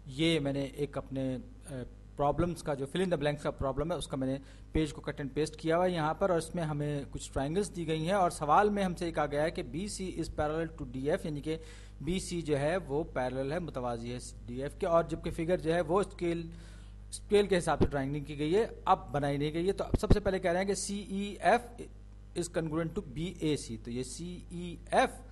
ये मैंने एक अपने प्रॉब्लम्स का जो फिल इन द ब्लैंक्स का प्रॉब्लम है उसका मैंने पेज को कट एंड पेस्ट किया हुआ है यहाँ पर, और इसमें हमें कुछ ट्राइंगल्स दी गई हैं और सवाल में हमसे कहा गया है कि B C is parallel to D F, यानी कि बी सी जो है वो पैरेलल है, मुतवाजी है डी एफ के, और जबकि फिगर जो है वो स्केल के हिसाब से ड्राइंग की गई है, अब बनाई नहीं गई है। तो अब सबसे पहले कह रहे हैं कि C E F is congruent to B A C, तो ये C E F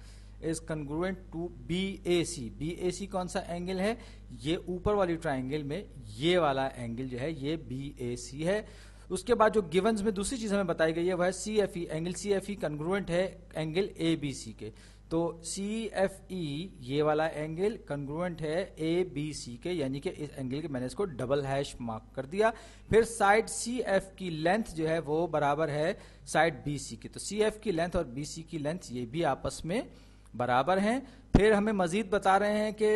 is congruent to B A C. B A C कौन सा एंगल है? ये ऊपर वाली ट्राइंगल में ये वाला एंगल जो है ये बी ए सी है। उसके बाद जो गिवंस में दूसरी चीज हमें बताई गई है वह है C F E, angle C F E congruent है एंगल ए बी सी के। तो सी एफ ई ये वाला एंगल कन्ग्रुएंट है ए बी सी के, यानी कि इस एंगल के मैंने इसको डबल हैश मार्क कर दिया। फिर साइड सी एफ की लेंथ जो है वो बराबर है साइड बी सी की, तो सी एफ की लेंथ और बी सी की लेंथ ये भी आपस में बराबर हैं। फिर हमें मजीद बता रहे हैं कि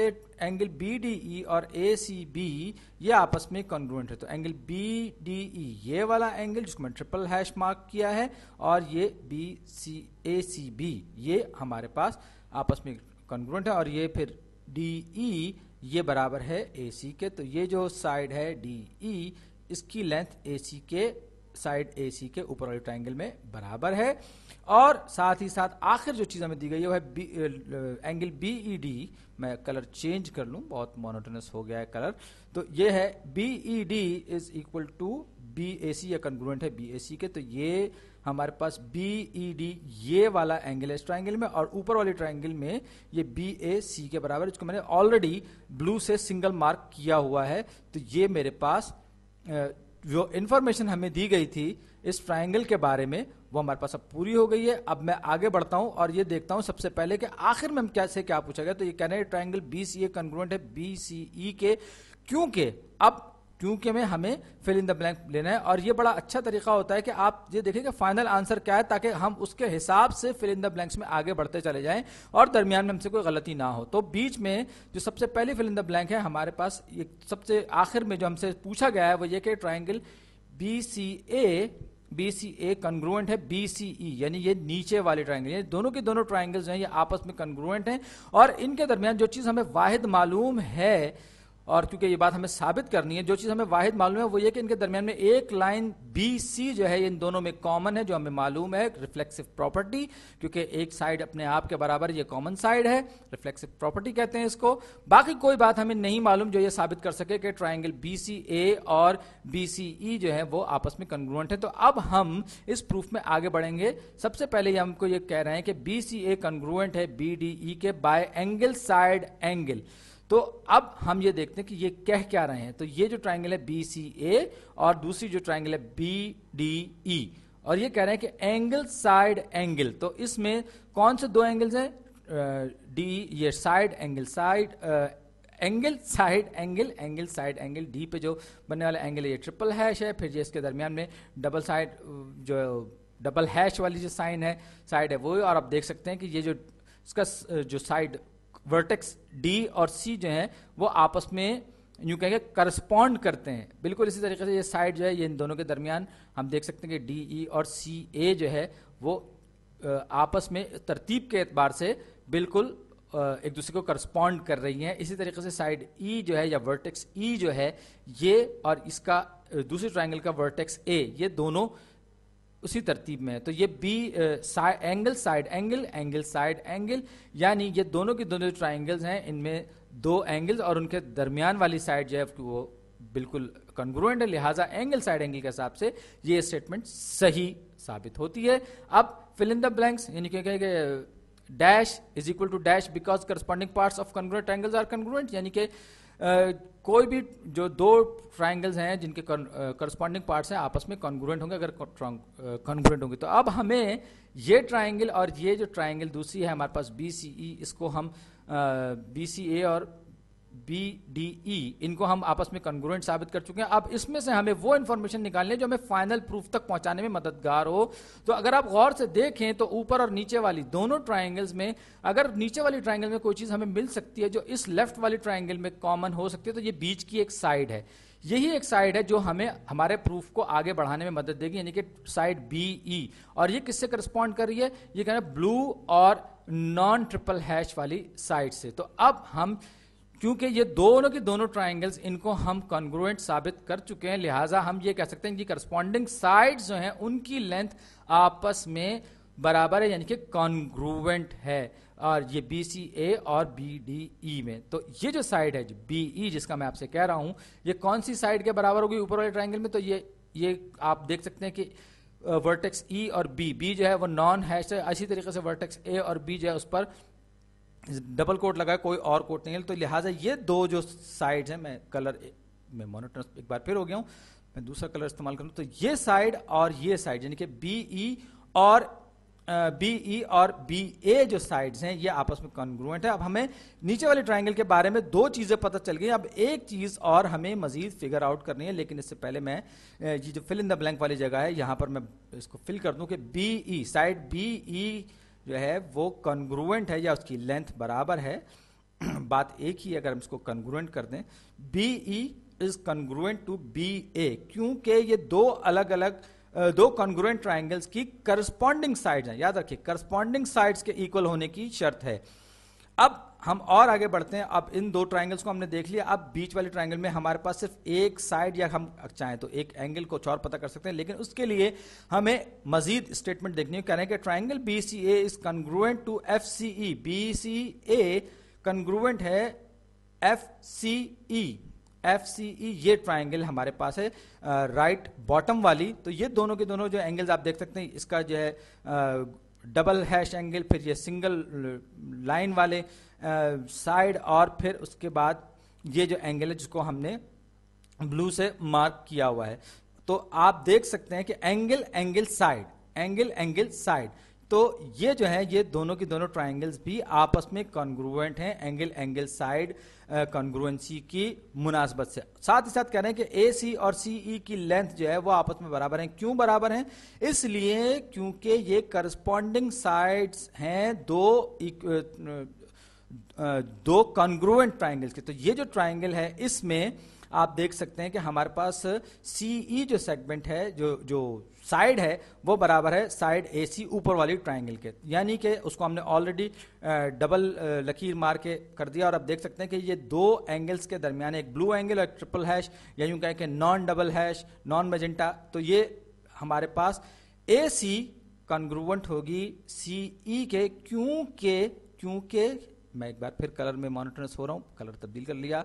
एंगल बी डी ई और ए सी बी ये आपस में कॉन्ग्रुएंट है। तो एंगल बी डी ई ये वाला एंगल जिसको मैं ट्रिपल हैश मार्क किया है, और ये बी सी ए सी बी ये हमारे पास आपस में कॉन्ग्रुएंट है, और ये फिर डी ई ये बराबर है ए सी के। तो ये जो साइड है डी ई इसकी लेंथ ए सी के साइड ए सी के ऊपर वाले ट्राइंगल में बराबर है। और साथ ही साथ आखिर जो चीज हमें दी गई है वो है एंगल बी ई डी, मैं कलर चेंज कर लूं, बहुत मोनोटोनस हो गया है कलर। तो ये है B E D is equal to B A C, या कन्ग्रुएंट है बी ए सी के। तो ये हमारे पास बी ई डी ये वाला एंगल है इस ट्राइंगल में, और ऊपर वाले ट्राइंगल में ये बी ए सी के बराबर, इसको मैंने ऑलरेडी ब्लू से सिंगल मार्क किया हुआ है। तो ये मेरे पास जो इंफॉर्मेशन हमें दी गई थी इस ट्राइंगल के बारे में वो हमारे पास अब पूरी हो गई है। अब मैं आगे बढ़ता हूं और ये देखता हूं सबसे पहले कि आखिर में क्या पूछा गया। तो ये कह रहे हैं ट्राइंगल बी सी ए कन्ग्रुएंट है बी सी ई के, क्योंकि में हमें फिल इन द ब्लैंक लेना है। और ये बड़ा अच्छा तरीका होता है कि आप ये देखें कि फाइनल आंसर क्या है, ताकि हम उसके हिसाब से फिल इन द ब्लैंक्स में आगे बढ़ते चले जाएं और दरमियान में हमसे कोई गलती ना हो। तो बीच में जो सबसे पहले फिल इन द ब्लैंक है हमारे पास, ये सबसे आखिर में जो हमसे पूछा गया है वो ये कि ट्राइंगल बी सी ए कन्ग्रुएंट है बी सी ई, यानी ये नीचे वाले ट्राइंगल, यानी दोनों के दोनों ट्राइंगल्स हैं ये आपस में कन्ग्रुएंट हैं। और इनके दरमियान जो चीज हमें वाहिद मालूम है, और क्योंकि ये बात हमें साबित करनी है, जो चीज हमें वाहिद मालूम है वो ये कि इनके दरमियान में एक लाइन बी सी जो है इन दोनों में कॉमन है, जो हमें मालूम है रिफ्लेक्सिव प्रॉपर्टी, क्योंकि एक साइड अपने आप के बराबर ये कॉमन साइड है, रिफ्लेक्सिव प्रॉपर्टी कहते हैं इसको। बाकी कोई बात हमें नहीं मालूम जो ये साबित कर सके कि ट्राइंगल बी सी ए और बी सी ई जो है वो आपस में कन्ग्रुएंट है। तो अब हम इस प्रूफ में आगे बढ़ेंगे। सबसे पहले हमको ये कह रहे हैं कि बी सी ए कन्ग्रुएंट है बी डी ई के बाय एंगल साइड एंगल। तो अब हम ये देखते हैं कि ये कह क्या रहे हैं। तो ये जो ट्राइंगल है बी सी ए और दूसरी जो ट्राइंगल है बी डी ई, और ये कह रहे हैं कि एंगल साइड एंगल। तो इसमें कौन से दो एंगल्स हैं? डी, ये side angle side angle side angle angle side angle, D पे जो बनने वाला एंगल है ये ट्रिपल हैश है, फिर ये इसके दरमियान में डबल साइड जो डबल हैश वाली जो साइन है साइड है वो। और आप देख सकते हैं कि ये जो इसका जो साइड वर्टेक्स डी और सी जो है वो आपस में यूं कहेंगे करस्पॉन्ड करते हैं। बिल्कुल इसी तरीके से ये साइड जो है ये इन दोनों के दरमियान हम देख सकते हैं कि डी ई और सी ए जो है वो आपस में तरतीब के एतबार से बिल्कुल एक दूसरे को करस्पॉन्ड कर रही हैं। इसी तरीके से साइड ई जो है या वर्टेक्स ई जो है ये और इसका दूसरी ट्राइंगल का वर्टेक्स ए, ये दोनों उसी तरतीब में है। तो ये बी angle side angle angle side angle, यानी ये दोनों के दोनों ट्राइंगल्स हैं, इनमें दो एंगल्स और उनके दरमियान वाली साइड जो है वो बिल्कुल कन्ग्रुएंट है, लिहाजा एंगल साइड एंगल के हिसाब से ये स्टेटमेंट सही साबित होती है। अब फिल इन द ब्लैंक्स, यानी कि dash is equal to dash because corresponding parts of congruent triangles are congruent, यानी कि कोई भी जो दो ट्राइंगल्स हैं जिनके करस्पॉन्डिंग पार्ट्स हैं आपस में कॉन्ग्रुएंट होंगे अगर कॉन्ग्रुएंट होंगे। तो अब हमें ये ट्राइंगल और ये जो ट्राइंगल दूसरी है हमारे पास बी सी ई, इसको हम बी सी ए और बी डी ई इनको हम आपस में कन्ग्रुएंट साबित कर चुके हैं। अब इसमें से हमें वो इंफॉर्मेशन निकालनी है जो हमें फाइनल प्रूफ तक पहुंचाने में मददगार हो। तो अगर आप गौर से देखें तो ऊपर और नीचे वाली दोनों ट्राइंगल्स में, अगर नीचे वाली ट्राइंगल में कोई चीज हमें मिल सकती है जो इस लेफ्ट वाली ट्राइंगल में कॉमन हो सकती है, तो ये बीच की एक साइड है। यही एक साइड है जो हमें हमारे प्रूफ को आगे बढ़ाने में मदद देगी, यानी कि साइड बी ई। और ये किससे करस्पॉन्ड कर रही है? ये कह रहे हैं ब्लू और नॉन ट्रिपल हैश वाली साइड से। तो अब हम क्योंकि ये दोनों के दोनों ट्राइंगल्स इनको हम कॉन्ग्रुएंट साबित कर चुके हैं, लिहाजा हम ये कह सकते हैं कि करस्पॉन्डिंग साइड्स जो हैं उनकी लेंथ आपस में बराबर है, यानी कि कॉन्ग्रुएंट है। और ये BCA और BDE में, तो ये जो साइड है BE जिसका मैं आपसे कह रहा हूं, ये कौन सी साइड के बराबर होगी ऊपर वाले ट्राइंगल में? तो ये आप देख सकते हैं कि वर्टेक्स E और B जो है वो नॉन हैश है, इसी तरीके से वर्टेक्स A और B जो है उस पर डबल कोट लगा है, कोई और कोट नहीं है। तो लिहाजा ये दो जो साइड्स हैं, मैं कलर में मोनोटोनस एक बार फिर हो गया हूं, मैं दूसरा कलर इस्तेमाल करूं, तो ये साइड और ये साइड यानी कि BE और BA जो साइड्स हैं ये आपस में कॉन्ग्रुएंट है। अब हमें नीचे वाले ट्राइंगल के बारे में दो चीजें पता चल गई, अब एक चीज और हमें मजीद फिगर आउट करनी है, लेकिन इससे पहले मैं ये जो फिल इन द ब्लैंक वाली जगह है यहां पर मैं इसको फिल कर दूं कि BE साइड BE जो है वो कॉन्ग्रुएंट है या उसकी लेंथ बराबर है। बात एक ही, अगर हम इसको कॉन्ग्रुएंट कर दें, BE is congruent to BA, क्योंकि ये दो अलग अलग दो कॉन्ग्रुएंट ट्राइंगल्स की करस्पॉन्डिंग साइड्स हैं। याद रखिए, करस्पॉन्डिंग साइड्स के इक्वल होने की शर्त है। अब हम और आगे बढ़ते हैं, अब इन दो ट्राइंगल्स को हमने देख लिया, अब बीच वाले ट्राइंगल में हमारे पास सिर्फ एक साइड या हम चाहें तो एक एंगल को और पता कर सकते हैं, लेकिन उसके लिए हमें मजीद स्टेटमेंट देखनी है। कह रहे हैं कि triangle BCA is congruent to FCE, BCA congruent है FCE ये ट्राइंगल हमारे पास है राइट बॉटम वाली। तो ये दोनों के दोनों जो एंगल्स आप देख सकते हैं, इसका जो है डबल हैश एंगल, फिर ये सिंगल लाइन वाले साइड, और फिर उसके बाद ये जो एंगल है जिसको हमने ब्लू से मार्क किया हुआ है। तो आप देख सकते हैं कि एंगल साइड, तो ये जो है ये दोनों की दोनों ट्राइंगल्स भी आपस में कॉन्ग्रुएंट हैं एंगल साइड कॉन्ग्रुएंसी की मुनासबत से। साथ ही साथ कह रहे हैं कि AC और CE की लेंथ जो है वो आपस में बराबर हैं। क्यों बराबर हैं? इसलिए क्योंकि ये करस्पॉन्डिंग साइड्स हैं दो कॉन्ग्रुएंट ट्राइंगल्स के। तो ये जो ट्राइंगल है इसमें आप देख सकते हैं कि हमारे पास CE जो सेगमेंट है, जो साइड है, वो बराबर है साइड AC ऊपर वाली ट्राइंगल के, यानी कि उसको हमने ऑलरेडी डबल लकीर मार के कर दिया। और अब देख सकते हैं कि ये दो एंगल्स के दरमियान एक ब्लू एंगल और एक ट्रिपल हैश, या यूं कहें कि non double hash non magenta, तो ये हमारे पास AC कॉन्ग्रुएंट होगी CE के, क्योंकि मैं एक बार फिर कलर में मोनोटोनस हो रहा हूं, कलर तब्दील कर लिया।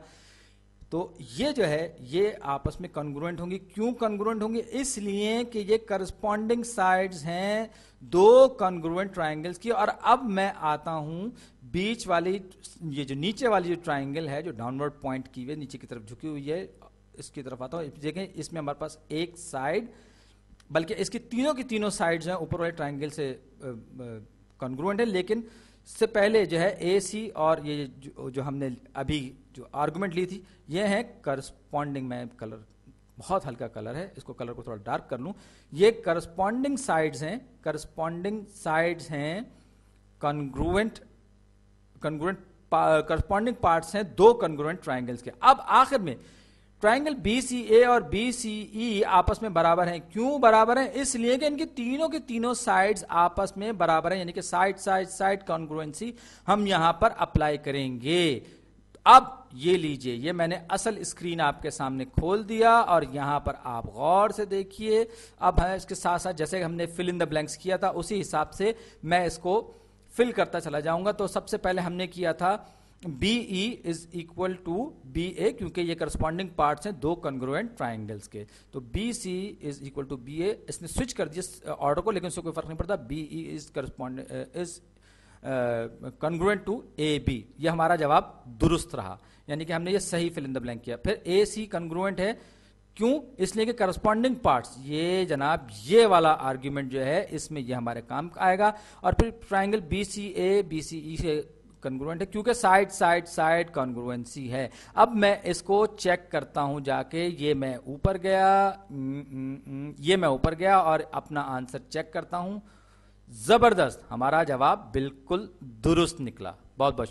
तो ये जो है ये आपस में कॉन्ग्रुएंट होंगी। क्यों कॉन्ग्रुएंट होंगी? इसलिए कि ये करस्पॉन्डिंग साइड्स हैं दो कॉन्ग्रुएंट ट्राइंगल्स की। और अब मैं आता हूं बीच वाली, ये जो नीचे वाली जो ट्राइंगल है जो डाउनवर्ड पॉइंट की हुई नीचे की तरफ झुकी हुई है, इसकी तरफ आता हूं। देखें, इसमें हमारे पास एक साइड, बल्कि इसकी तीनों की तीनों साइड्स हैं ऊपर वाले ट्राइंगल से कॉन्ग्रुएंट है। लेकिन से पहले जो है AC और ये जो हमने अभी जो आर्गुमेंट ली थी, ये है करस्पॉन्डिंग, में कलर बहुत हल्का कलर है, इसको कलर को थोड़ा डार्क कर लूं। ये करस्पॉन्डिंग साइड्स हैं कॉन्ग्रुएंट करस्पॉन्डिंग पार्ट्स हैं दो कॉन्ग्रुएंट ट्राइंगल्स के। अब आखिर में ट्राइंगल BCA और BCE आपस में बराबर हैं। क्यों बराबर हैं? इसलिए कि इनकी तीनों की तीनों साइड्स आपस में बराबर हैं, यानी कि साइड कॉन्ग्रुएंसी हम यहां पर अप्लाई करेंगे। अब ये लीजिए, ये मैंने असल स्क्रीन आपके सामने खोल दिया और यहां पर आप गौर से देखिए। अब है इसके साथ साथ जैसे हमने फिल इन द ब्लैंक्स किया था उसी हिसाब से मैं इसको फिल करता चला जाऊंगा। तो सबसे पहले हमने किया था BE is equal to BA, क्योंकि ये करस्पॉन्डिंग पार्ट्स हैं दो कॉन्ग्रुएंट ट्राइंगल्स के। तो BC is equal to BA, इसने स्विच कर दिया ऑर्डर को, लेकिन उससे कोई फर्क नहीं पड़ता। BE is congruent to AB, ये हमारा जवाब दुरुस्त रहा, यानी कि हमने ये सही फिल इन द ब्लैंक किया। फिर AC कॉन्ग्रुएंट है, क्यों? इसलिए कि करस्पॉन्डिंग पार्ट्स, ये जनाब ये वाला आर्ग्यूमेंट जो है इसमें ये हमारे काम आएगा। और फिर ट्राइंगल BCA BCE से कॉन्ग्रुएंट है, क्योंकि साइड कॉन्ग्रुएंसी है। अब मैं इसको चेक करता हूं जाके, ये मैं ऊपर गया और अपना आंसर चेक करता हूं। जबरदस्त, हमारा जवाब बिल्कुल दुरुस्त निकला। बहुत बहुत